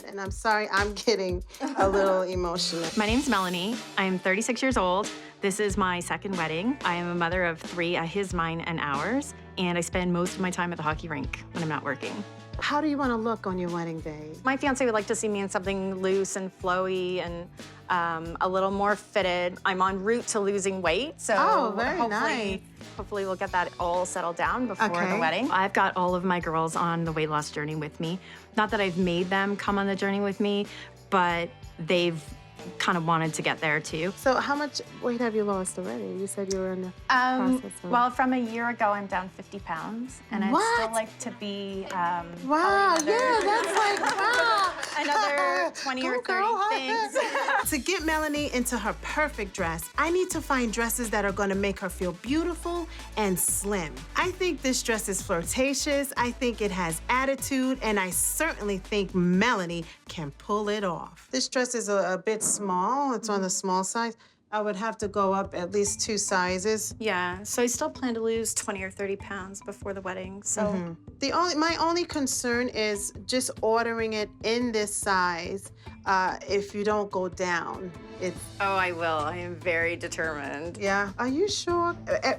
And I'm sorry, I'm getting a little emotional. My name's Melanie. I'm 36 years old. This is my second wedding. I am a mother of 3, his, mine, and ours. And I spend most of my time at the hockey rink when I'm not working. How do you want to look on your wedding day? My fiance would like to see me in something loose and flowy and a little more fitted. I'm en route to losing weight, so very nice. Hopefully we'll get that all settled down before the wedding. I've got all of my girls on the weight loss journey with me. Not that I've made them come on the journey with me, but they've kind of wanted to get there too. So how much weight have you lost already? You said you were in the process of... Well, from a year ago, I'm down 50 pounds, and I'd still like to be wow, yeah, that's like, wow. another 20 or 30 things. To get Melanie into her perfect dress, I need to find dresses that are gonna make her feel beautiful and slim. I think this dress is flirtatious, I think it has attitude, and I certainly think Melanie can pull it off. This dress is a bit small, it's on the small size. I would have to go up at least 2 sizes. Yeah, so I still plan to lose 20 or 30 pounds before the wedding, so. My only concern is just ordering it in this size if you don't go down. Oh, I will. I am very determined. Yeah. Are you sure?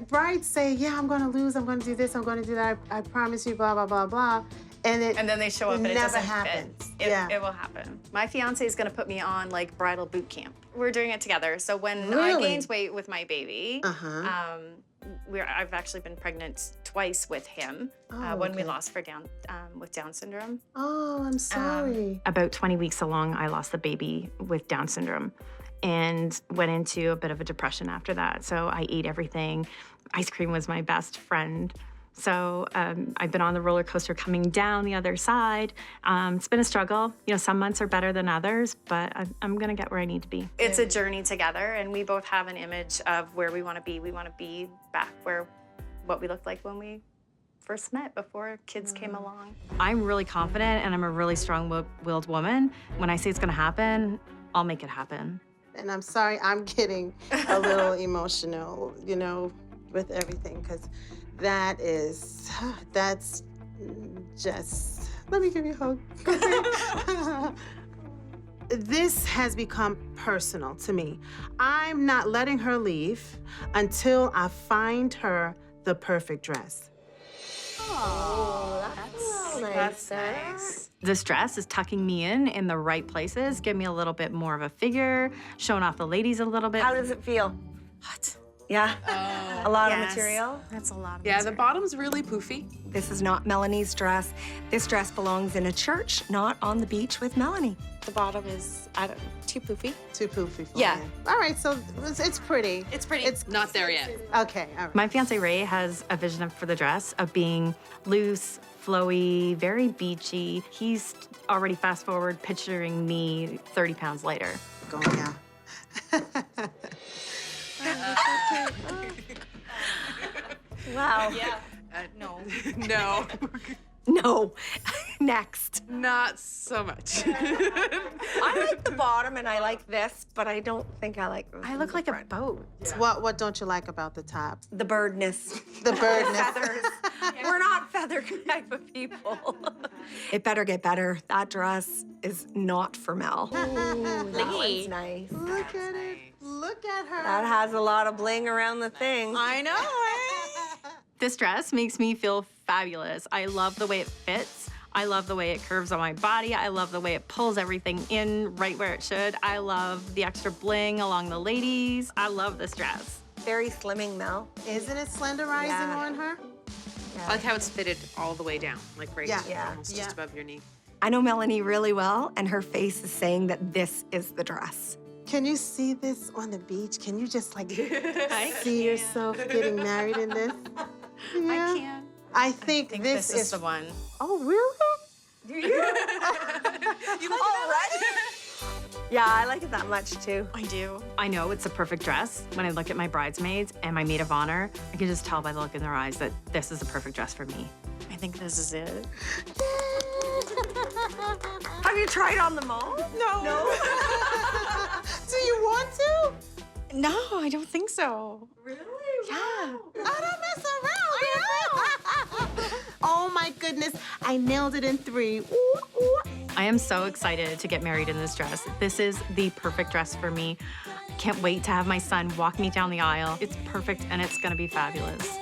Brides say, yeah, I'm gonna lose, I'm gonna do this, I'm gonna do that, I promise you, blah, blah, blah, blah. And then they show up and it never doesn't happens. fit. It will happen. My fiance is gonna put me on like bridal boot camp. We're doing it together. So when I gained weight with my baby, I've actually been pregnant twice with him when we lost with Down syndrome. Oh, I'm sorry. About 20 weeks along, I lost the baby with Down syndrome and went into a bit of a depression after that. So I ate everything. Ice cream was my best friend. So I've been on the roller coaster coming down the other side. It's been a struggle. You know, some months are better than others, but I'm gonna get where I need to be. It's a journey together, and we both have an image of where we wanna be. We wanna be back what we looked like when we first met before kids came along. I'm really confident, and I'm a really strong-willed woman. When I say it's gonna happen, I'll make it happen. And I'm sorry, I'm getting a little emotional, you know, with everything, because that's just, let me give you a hug. This has become personal to me. I'm not letting her leave until I find her the perfect dress. Oh, that's nice. This dress is tucking me in the right places, give me a little bit more of a figure, showing off the ladies a little bit. How does it feel? Hot. Yeah? A lot of material? That's a lot of material. the bottom's really poofy. This is not Melanie's dress. This dress belongs in a church, not on the beach with Melanie. The bottom is, too poofy. Too poofy for Yeah. me. All right, so it's pretty. It's pretty. It's not there yet. Okay, all right. My fiance Ray has a vision for the dress of being loose, flowy, very beachy. He's already fast forward picturing me 30 pounds later. Going out. Wow. Yeah. No. No, No. Next. not so much. I like the bottom and I like this, but I don't think I like I look like a boat. What don't you like about the top? the birdness. The birdness. Feathers. We're not feather type of people. It better get better. That dress is not for Mel. Ooh, that one's nice. Look at it. Look at her. That has a lot of bling around the thing. I know, eh? This dress makes me feel fabulous. I love the way it fits. I love the way it curves on my body. I love the way it pulls everything in right where it should. I love the extra bling along the ladies. I love this dress. Very slimming, Mel. Isn't it slenderizing Yeah. on her? I like how it's fitted all the way down, like right Yeah. almost just above your knee. I know Melanie really well, and her face is saying that this is the dress. Can you see this on the beach? Can you just like see yourself getting married in this? Yeah. I can. I think This is the one. Oh, really? Do you? You like Yeah, I like it that much too. I do. I know it's a perfect dress. When I look at my bridesmaids and my maid of honor, I can just tell by the look in their eyes that this is a perfect dress for me. I think this is it. Have you tried on them all? No. Do you want to? No, I don't think so. Really? Yeah. I don't mess around. Oh my goodness, I nailed it in 3. Ooh, ooh. I am so excited to get married in this dress. This is the perfect dress for me. Can't wait to have my son walk me down the aisle. It's perfect and it's gonna be fabulous.